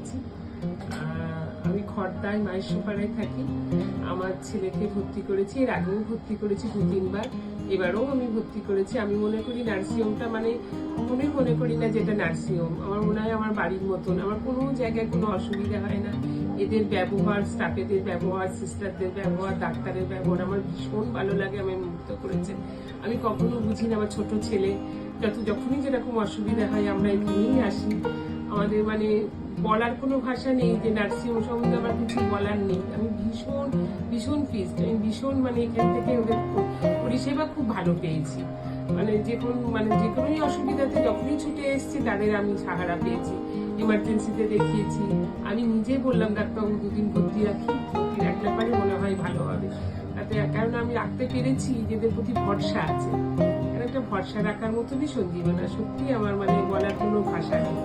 এসেছি। আমি খড়দায় মায়ের সুপাড়ায় থাকি। আমার ছেলেকে ভর্তি করেছি, এর আগেও ভর্তি করেছি 2-3 বার, এবারও আমি ভর্তি করেছি। আমি মনে করি নার্সিংহোমটা মানে কখনোই মনে করি না যে এটা নার্সিংহোম। আমার মনে হয় আমার বাড়ির মতন, আমার কোনো জায়গায় কোনো অসুবিধা হয় না। এদের ব্যবহার, স্টাফেদের ব্যবহার, সিস্টারদের ব্যবহার, ডাক্তারের ব্যবহার আমার ভীষণ ভালো লাগে, আমি মুগ্ধ করেছে। আমি কখনো বুঝি না, আমার ছোট ছেলে যখনই যেরকম অসুবিধা হয় আমরা এখানেই আসি। আমাদের মানে বলার কোনো ভাষা নেই যে নার্সিংহোম সম্বন্ধে আমার কিছু বলার নেই। আমি ভীষণ ভীষণ ফিস্ট, আমি ভীষণ মানে এখান থেকে ওদের পরিষেবা খুব ভালো পেয়েছি। মানে যে কোনোই অসুবিধাতে যখনই ছুটে এসেছি তাদের আমি সাহারা পেয়েছি। এমার্জেন্সিতে দেখিয়েছি, আমি নিজে বললাম ডাক্তারবাবু 2 দিন ভর্তি রাখি, ভর্তি রাখলে পারে মনে হয় ভালো হবে। তাতে কারণ আমি রাখতে পেরেছি, যেদের প্রতি ভরসা আছে, একটা ভরসা রাখার মতনই সঞ্জীবনা। সত্যি আমার মানে বলার কোনো ভাষা নেই।